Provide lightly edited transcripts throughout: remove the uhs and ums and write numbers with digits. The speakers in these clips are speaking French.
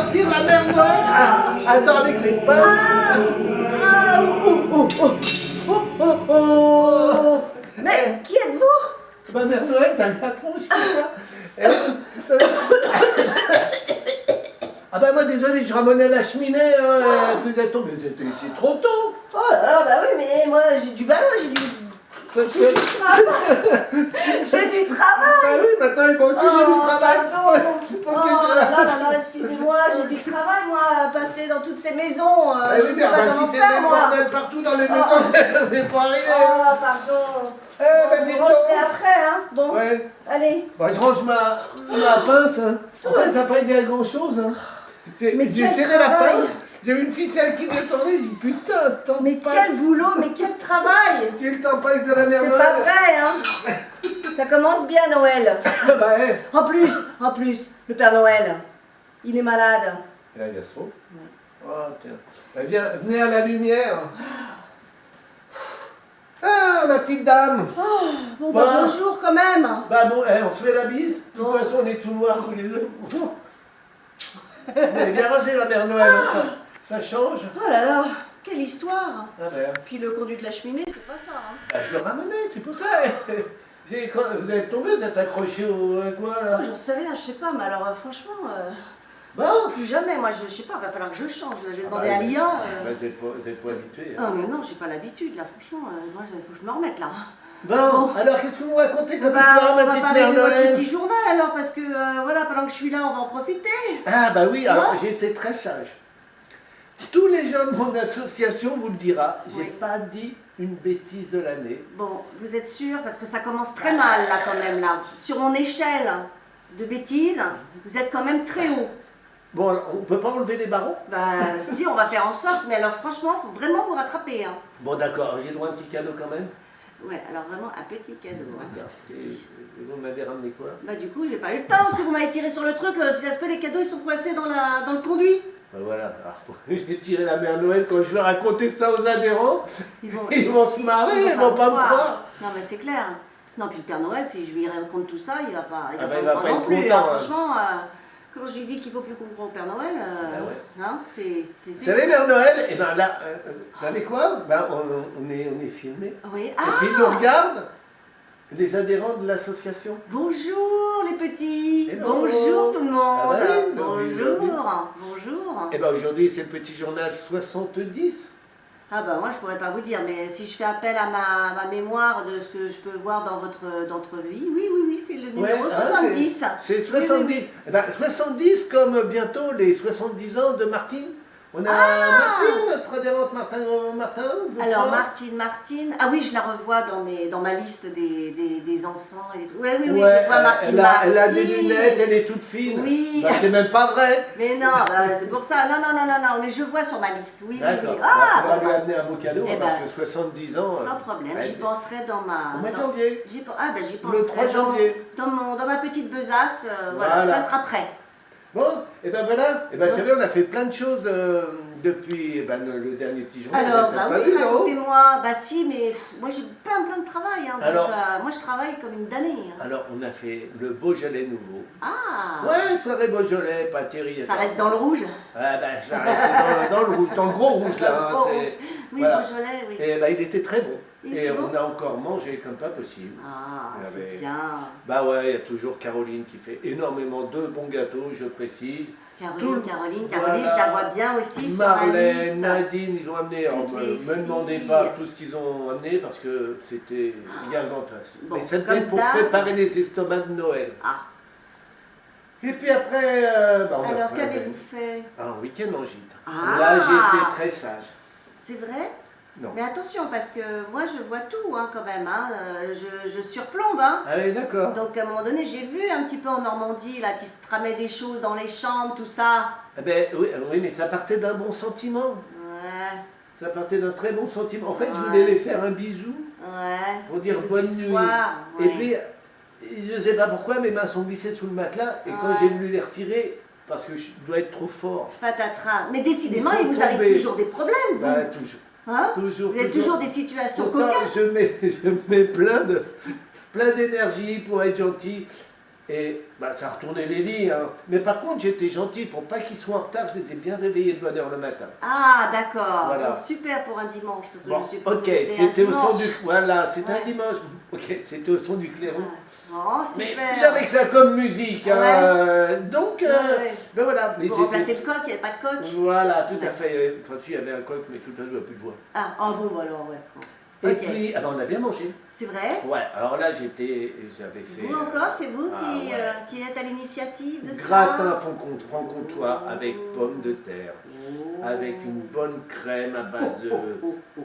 sortir la mère Noël. Attends, les clés de passe. Mais qui êtes-vous? Bah, mère Noël, t'as le patron, je sais pas. Ah bah moi désolé, je ramenais la cheminée, vous êtes tombé, c'est trop tôt. Oh là là, bah oui, mais moi j'ai du ballon, j'ai du travail. J'ai du travail. Ah oui, maintenant moi aussi j'ai du travail. Non, excusez-moi, j'ai du travail, moi, à passer dans toutes ces maisons. Ah Je oui, sais pas bah, comment si c'est faire, des moi. bordels partout dans les maisons, mais pour arriver. Oh, pardon. Eh ben Bon, dis vous rangerez donc. après, hein. Bon, Ouais. allez. Bah, je range ma pince. Hein. En fait, ça n'a pas aidé à grand chose. Hein. Mais J'ai quel serré la travail. pince, j'ai vu une ficelle qui descendait, j'ai dit putain, temps Mais passe. quel boulot, mais quel travail. J'ai le temps passe de la mère C'est Noël. pas vrai, hein. Ça commence bien, Noël. Bah, ouais. En plus, le Père Noël, il est malade. Et la gastro. Oh, tiens. Bah, viens, venez à la lumière. Ah, ma petite dame. Bon, bah, Bah. bonjour quand même. Bah bon, on se fait la bise. De Bon. toute façon, on est tout noirs tous les deux. Mais bien rasé la mère Noël, ça change. Oh là là, quelle histoire. Ah ben, Puis le conduit de la cheminée, c'est pas ça, hein. bah, je le ramenais, c'est pour ça. Vous êtes tombé, vous êtes accroché au à quoi là? Oh, j'en sais rien, je sais pas, mais alors franchement, Bon. plus jamais, moi je sais pas, va falloir que je change, là, je vais Ah demander bah, à l'IA. vous êtes pas habitué. Ah mais non, j'ai pas l'habitude, là, franchement, moi il faut que je me remette là. Bon, alors qu'est-ce que vous me racontez comme Bah, histoire, on ma va petite parler mère de votre Noël? petit journal alors, parce que voilà, pendant que je suis là, on va en profiter. Ah bah oui, alors Hein? j'ai été très sage. Tous les gens de mon association vous le dira, j'ai Oui. pas dit une bêtise de l'année. Bon, vous êtes sûr? Parce que ça commence très mal là quand même là. Sur mon échelle de bêtises, vous êtes quand même très haut. Bon, alors, on peut pas enlever les barreaux? Bah si, on va faire en sorte, mais alors franchement, il faut vraiment vous rattraper. Hein. Bon d'accord, j'ai le droit à un petit cadeau quand même. Ouais, alors vraiment un petit cadeau. Hein. D'accord. Et vous m'avez ramené quoi? Bah du coup, j'ai pas eu le temps parce que vous m'avez tiré sur le truc. Si ça se peut, les cadeaux ils sont coincés dans le conduit. Ben voilà, alors, j'ai tiré la mère Noël, quand je vais raconter ça aux adhérents, Ils vont se marrer, ils vont pas me croire. Non mais c'est clair. Non, puis le Père Noël, si je lui raconte tout ça, il va pas, Ah bah, me il va croire pas non être plus. content, Hein. hein. Franchement, quand je lui dis qu'il faut plus qu'on croit au Père Noël, ouais. hein, c'est. Vous savez, mère Noël, et ben là, vous savez quoi? Ben, on est filmé. Oui. Et Ah, puis ils nous regardent, les adhérents de l'association. bonjour les petits. Hello. Bonjour tout le monde. Ah bah oui, bonjour. oui. Bonjour. Et ben aujourd'hui, c'est le petit journal 70. Ah bah moi je pourrais pas vous dire, mais si je fais appel à ma mémoire de ce que je peux voir dans votre vie, oui, c'est le numéro Ouais, 70. C'est Oui, 70. oui, oui. Eh ben, 70 comme bientôt les 70 ans de Martine. On a Martine, notre adhérente Martin. je Alors crois. Martine, ah oui je la revois dans ma liste des enfants et tout. Oui, Ouais, je vois Martine. elle a des Martine. lunettes, elle est toute fine. Oui. Bah, c'est même pas vrai. Mais non, c'est pour ça, non, mais je vois sur ma liste, oui. D'accord. Ah, on va bon, lui bah, amener un beau cadeau eh parce ben, que 70 ans. sans problème, j'y elle- penserai dans ma... Au mois de dans- janvier. J'y Le penserai 3 janvier. dans ma petite besace, voilà, Voilà. ça sera prêt. Bon, et ben voilà. Et ben, vous savez, on a fait plein de choses depuis le dernier petit journal. Alors, Vous bah avez pas oui, vu, non? racontez-moi. Bah si, mais moi j'ai plein de travail. Hein, donc, Alors- moi je travaille comme une damnée. Hein. Alors, on a fait le Beaujolais nouveau. Ah, Ouais, soirée Beaujolais, pas terrible. ça reste dans le rouge. Ah ben, ça reste dans le rouge, dans le gros rouge là. Dans le hein, gros c'est- rouge. Oui, voilà. Beaujolais, oui. Et ben, il était très bon. Il Et était bon on a encore mangé comme pas possible. Ah, Il y c'est avait- bien. Bah ouais, il y a toujours Caroline qui fait énormément de bons gâteaux, je précise. Caroline, Voilà. je la vois bien aussi sur ma Marlène, liste. Nadine, ils ont amené. Alors, Toutes les me demandez filles. pas tout ce qu'ils ont amené parce que c'était gargantuesque. Bon, Mais ça comme devait pour d'hab. préparer les estomacs de Noël. Ah, Et puis après, bah, on a alors fait qu'avez-vous fait? un week-end en gîte. Ah. Là, j'ai été très sage. C'est vrai? Non. Mais attention, parce que moi je vois tout hein, quand même. Hein. Je surplombe. Hein. Allez, d'accord. Donc à un moment donné, j'ai vu un petit peu en Normandie là, qui se tramaient des choses dans les chambres, tout ça. Eh ben, oui, oui, mais ça partait d'un bon sentiment. Ouais, Ça partait d'un très bon sentiment. En fait, je Ouais. voulais les faire un bisou ouais. pour dire Bisous bonne du nuit. soir, Et ouais. puis, je sais pas pourquoi, mes mains sont glissées sous le matelas. Et quand Ouais. j'ai voulu les retirer, parce que je dois être trop fort, Patatras. Mais décidément, Ils sont il vous arrive tombés. toujours des problèmes, vous. bah, toujours. Hein Toujours, Vous avez toujours des situations Pourtant, cocasses. je mets plein d'énergie pour être gentil. Et bah, ça retournait les lits. Hein. Mais par contre, j'étais gentil pour pas qu'ils soient en retard. Je les ai bien réveillés de bonne heure le matin. Ah, d'accord. Voilà. Bon, super pour un dimanche, parce que Bon, je suppose ok, que c'était au son dimanche. du... Voilà, c'était Ouais. un dimanche. Ok, c'était au son du clairon. Oh, Mais super. j'avais que ça comme musique. Hein. Ouais. Donc, Ouais. ben voilà. Mais Pour remplacer le coq, il n'y avait pas de coq. Voilà, tout à fait. Enfin, si, il y avait un coq, mais tout à l'heure, il n'y a plus de voix. Ah, oh, bon, bah alors, ouais. Et Ok. puis, ah ben, on a bien mangé. C'est vrai? Ouais, alors là, j'avais fait... Vous encore, c'est vous ah, qui, ouais. qui êtes à l'initiative de ça? Gratin franc-comtois avec pommes de terre, Oh. avec une bonne crème à base de... Oh, oh, oh.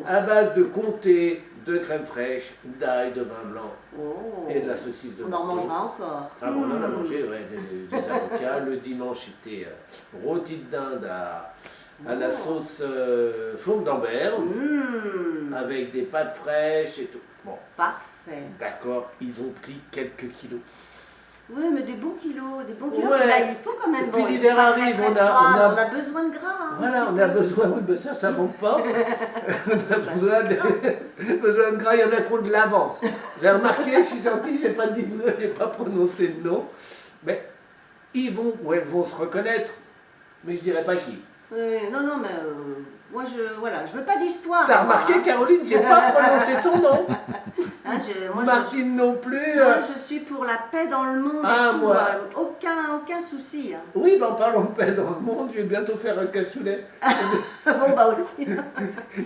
à base de comté, de crème fraîche, d'ail, de vin blanc Oh. et de la saucisse de On en Bordeaux. mangera encore. Ah bon, on en a mangé, ouais, des avocats. Le dimanche, c'était rôti de dinde à la sauce fourme d'Ambert, avec des pâtes fraîches et tout. Bon, Parfait. d'accord, ils ont pris quelques kilos. Oui, mais des bons kilos, des bons kilos. Ouais. Là, il faut quand même. Et puis il l'hiver fait pas très, arrive, très on a- froid, on a- on a besoin de gras. Hein, Voilà, un on petit a peu. besoin, oui, mais ça manque pas. On a besoin de gras, il y en a qui ont de l'avance. J'ai remarqué, je suis gentil, j'ai pas dit le nom, j'ai pas prononcé le nom. Mais ils vont, ou elles vont se reconnaître, mais je dirais pas qui. Non, non, mais moi, je veux pas d'histoire. T'as moi, remarqué, hein. Caroline, j'ai pas prononcé ton nom. Hein, moi, Martine non plus. moi, je suis pour la paix dans le monde Ah, et tout. moi. Aucun souci. Hein. Oui, ben en parlant de paix dans le monde, je vais bientôt faire un cassoulet. Bon, bah aussi.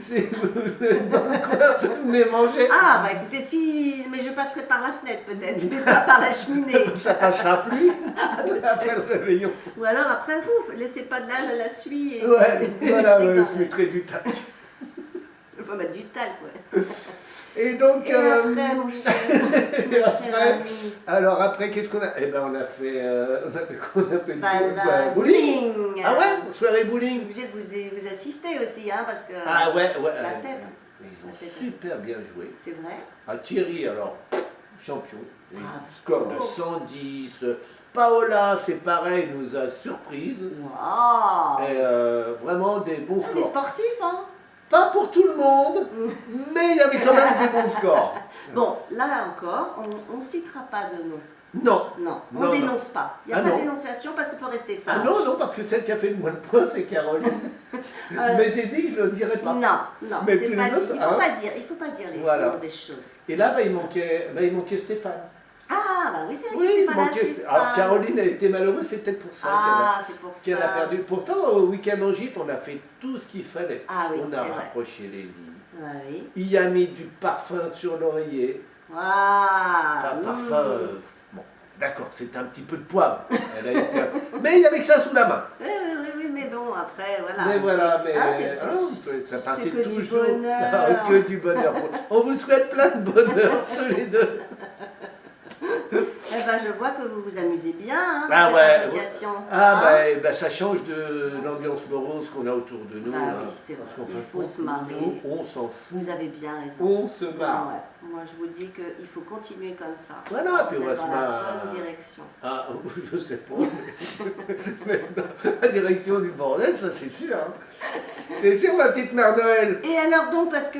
Si vous êtes dans le coin, vous venez manger. Ah, bah écoutez, si. Mais je passerai par la fenêtre peut-être, mais pas par la cheminée. Ça passera plus après le réveillon. Ou alors après vous, laissez pas de la suie et. Ouais, voilà, et ouais, dans- je mettrai du tac. Il faut mettre du talc, ouais. Et donc, Et après, mon cher, mon cher après, ami. alors après, qu'est-ce qu'on a? Eh ben, on a fait quoi? On a fait Bah, du la bowling. bowling. Ah ouais, soirée Je suis bowling. obligée de vous assister aussi, hein, parce que. Ah ouais, ouais. La tête. Ils ont La tête. super bien joué. C'est vrai. Ah, Thierry, alors, champion. Et Ah, score de oh. 110. Paola, c'est pareil, nous a surprise. Waouh. Et vraiment des bons Les scores. sportifs, hein. Pas pour tout le monde, mais il y avait quand même des bons scores. Bon, là encore, on ne citera pas de nom. Non. Non, on Non, ne dénonce pas. Il n'y a Ah, pas non. de dénonciation parce qu'il faut rester Ah sage. non, non, parce que celle qui a fait le moins de points, c'est Caroline. Mais j'ai dit que je ne le dirais pas. Non, non, Mais c'est tous pas les dit. autres, Il faut hein. pas dire, il faut pas dire les Voilà. choses, des choses. Et là, bah, il manquait Stéphane. Ah, bah oui, c'est vrai Oui, qu'il il était pas là, manquait. Stéphane. Alors Caroline a été malheureuse, c'est peut-être pour ça Ah, c'est pour ça. qu'elle a perdu. Pourtant, au week-end en gîte, on a fait tout ce qu'il fallait. Ah oui, On a c'est vrai. rapproché les lits. Ah oui. Il a mis du parfum sur l'oreiller. Ah, Enfin, parfum. Bon, d'accord, c'était un petit peu de poivre. Elle a été... Mais il y avait que ça sous la main. Oui, oui, oui, oui, mais bon, après, voilà. Mais voilà, mais Ah, ça partait c'est que du toujours bonheur. que du bonheur. On vous souhaite plein de bonheur tous les deux. Eh ben, je vois que vous vous amusez bien, hein, Ah dans ouais, cette association. Ah Hein? bah, ça change de l'ambiance morose qu'on a autour de nous. Ah hein. oui, c'est vrai. Parce qu'en Il fin faut de se compte, marrer. nous, on s'en fout. Vous avez bien raison. On se marre. Ouais. Moi, je vous dis qu'il faut continuer comme ça. Voilà, puis Vous on va êtes se dans la marrer. bonne direction. Ah, je sais pas. Mais dans la direction du bordel, ça c'est sûr. Hein. C'est sûr, ma petite mère Noël. Et alors donc, parce que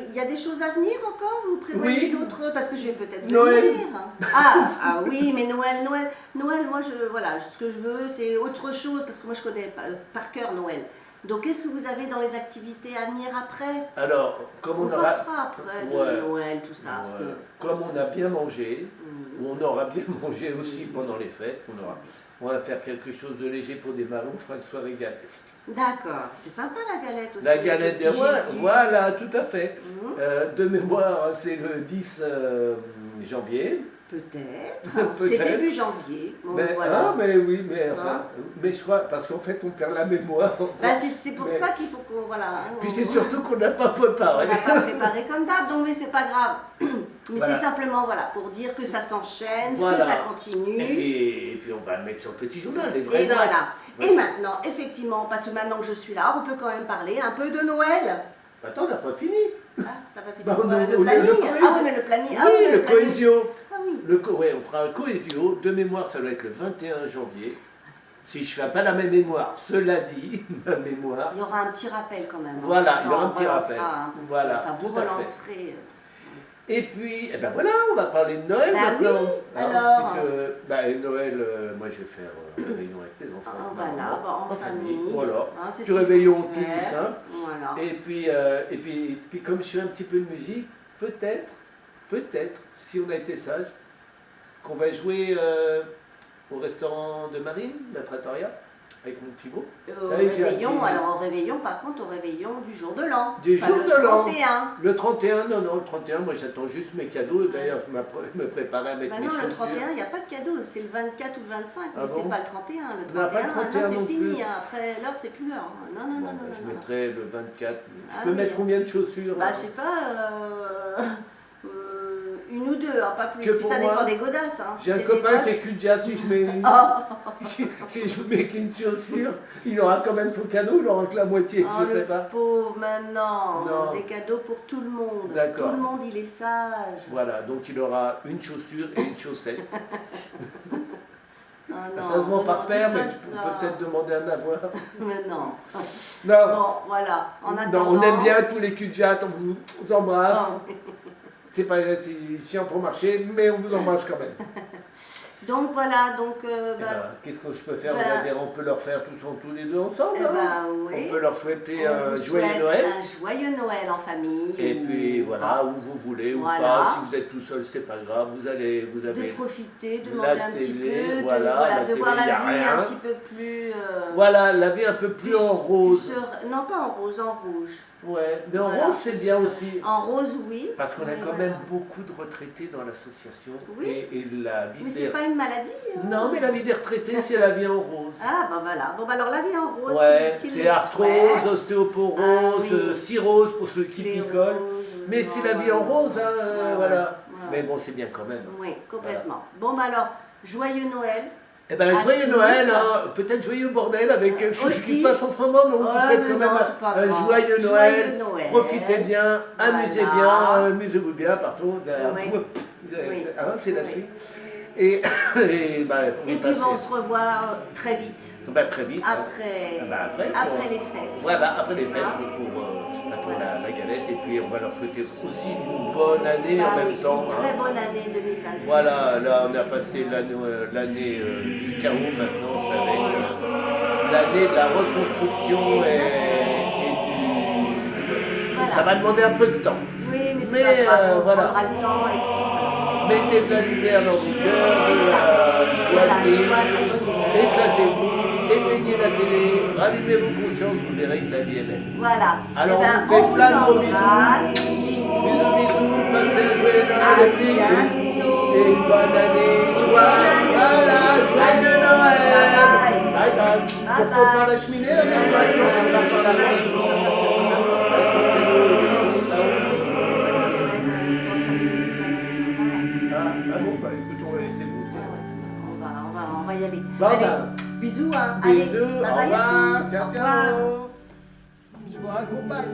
il y a des choses à venir encore, vous prévoyez Oui. d'autres, parce que je vais peut-être Noël. venir. Ah oui, mais Noël, moi voilà, ce que je veux, c'est autre chose, parce que moi je connais par cœur Noël. Donc qu'est-ce que vous avez dans les activités à venir après? Alors, comme On on aura... parlera après de Ouais. Noël, tout ça. Parce Ouais. que... Comme on a bien mangé, Mhm. on aura bien mangé aussi pendant les fêtes, on va faire quelque chose de léger pour démarrer, on fera une soirée galette. D'accord, c'est sympa la galette aussi. La avec galette le des petit rois, Jésus. voilà, tout à fait. Mhm. De mémoire, c'est le 10 janvier. Peut-être. C'est Peut-être. début janvier. Bon, Mais, voilà. ah, mais oui, mais enfin, Hein? mais je crois, parce qu'en fait, on perd la mémoire. Ben, c'est pour Mais- ça qu'il faut qu'on. Voilà. Hein, Puis on- c'est surtout qu'on n'a pas On préparé. n'a pas préparé comme d'hab, donc mais c'est pas grave. Mais Voilà. c'est simplement voilà, pour dire que ça s'enchaîne, Voilà. que ça continue. Et puis on va le mettre sur le petit journal, les vraies Et dates. voilà. Et Ouais. maintenant, effectivement, parce que maintenant que je suis là, on peut quand même parler un peu de Noël. Attends, on n'a pas fini. Ah, t'as pas fini Bah, quoi, on a- le on a planning le Ah oui, mais le planning. Ah, Oui, mais le planning. cohésio. Ah oui. Ouais, on fera un cohésio. De mémoire, ça doit être le 21 janvier. Si je ne fais pas la même mémoire, cela dit, ma mémoire. Il y aura un petit rappel quand même. Voilà, En il y aura un même temps, petit on rappel. relancera, hein, parce que, Voilà, enfin, vous tout à fait. relancerez. Et puis, eh ben voilà, on va parler de Noël Bah maintenant. oui, Hein, alors. puisque, bah, et Noël, moi je vais faire réveillon avec les enfants. Ah, ma voilà, maman, bah, en famille. Voilà. Hein, c'est Petit ce qu'il faut réveillon tout faire. simple. Voilà. Et puis, comme je fais un petit peu de musique, peut-être, si on a été sage, qu'on va jouer au restaurant de Marine, la trattoria, avec mon petit beau. Au Ça y est, j'ai réveillon, activé. alors au réveillon, par contre, au réveillon du jour de l'an. Du Pas jour le de l'an. 31. Le 31, non, le 31, moi j'attends juste mes cadeaux. D'ailleurs, je me préparais à mettre Bah mes non, chaussures. le 31, il n'y a pas de cadeau, c'est le 24 ou le 25, Ah mais bon c'est pas le 31. Le Non, pas 31, le 31 non, non c'est fini, plus. hein. Après l'heure, c'est plus l'heure. Non, non, Bon, non, bah, non, je non, non. mettrai le 24. Ah Je peux oui, mettre hein. combien de chaussures Bah, hein je sais pas, une ou deux, hein, pas plus. Que Puis pour ça moi, dépend des godasses. Hein. Si J'ai un c'est copain des qui est bottes- cul-de-jatte, si je mets une... Oh, si je mets qu'une chaussure, il aura quand même son cadeau, il aura que la moitié, oh, je sais le pas. pauvre, maintenant. Non. Des cadeaux pour tout le monde. D'accord. Tout le monde, il est sage. Voilà, donc il aura une chaussure et une chaussette. Ah, Ça non, se vend non, par dis paire, pas mais tu peux ça. peut-être demander un avoir. Mais non. Non, Bon, voilà. En non, attendant. on aime bien tous les cul-de-jatte, on vous embrasse. Oh. C'est pas c'est chiant pour marcher, mais on vous embrasse quand même. Donc voilà, donc. Eh Bah, ben, qu'est-ce que je peux faire bah, On va dire, on peut leur faire tous les deux ensemble. eh hein ben, oui. On peut leur souhaiter On un vous joyeux souhaite Noël. Un joyeux Noël en famille. Et ou puis voilà, pas. où vous voulez ou Voilà. pas. Si vous êtes tout seul, c'est pas grave. Vous De avez profiter, de la manger un petit télé, peu, voilà, voilà, la de voir télé, la y a vie rien. un petit peu plus. voilà, la vie un peu plus en rose. Non, pas en rose, en rouge. Ouais, mais en Voilà. rose c'est bien aussi. En rose, oui. Parce qu'on a mais quand voilà. même beaucoup de retraités dans l'association. Oui. Et la vie Mais des... c'est pas une maladie. Hein. Non, mais la vie des retraités, c'est la vie en rose. Ah, ben voilà. Bon, bah alors la vie en rose, Ouais, s'il c'est le arthrose, souhaite. ostéoporose, Ah oui. cirrhose pour ceux qui Sclérose, picolent. Mais c'est la vie en rose, hein, ouais, voilà. ouais. Mais bon, c'est bien quand même. Oui, complètement. Bon, bah alors, joyeux Noël. Eh ben, À joyeux tous. Noël, hein. Peut-être joyeux bordel avec ce qui Aussi. se passe en ce moment, mais on vous Ouais, souhaite mais quand même non, c'est pas un grave. joyeux Noël. Joyeux Noël. Profitez bien, Voilà. amusez-vous bien, pardon. Oui. Hein, c'est la Oui. suite. Et, bah, on Et est puis passé. on se revoir très vite. Bah, très vite. hein. Après, Ah bah, après, après pour- les fêtes. Voilà, après les fêtes Hein pour la galette. Et puis on va leur souhaiter aussi une bonne année Bah en même oui, temps. une hein. très bonne année 2026. Voilà, là on a passé l'année du chaos, maintenant ça va être l'année de la reconstruction et du... Voilà. Ça va demander un peu de temps. Oui, mais c'est Mais, pas grave, on voilà. prendra le temps et puis voilà. Mettez de la lumière dans vos cœurs, C'est ça. Voilà, joyeux, joie, de la bonne humeur. éclatez-vous, éteignez la télé, rallumez vos consciences, vous verrez que la vie est belle. Voilà. Alors, Eh ben, on vous fait plein de gros embrasse. Bisous, bisous, passez le joyeux À Noël et puis bientôt. et une bonne année, voilà, joyeux Noël. Bye bye. Tu Bye retournes par bye. la cheminée là, même pas, tu repars par la Ah bon, bah écoute, on va laisser vous. On va y aller. Bon, Allez, bah, bisous, hein. bisous, Allez, au bye bye à revoir, tous. ciao, Au revoir. ciao. Je vous raccompagne.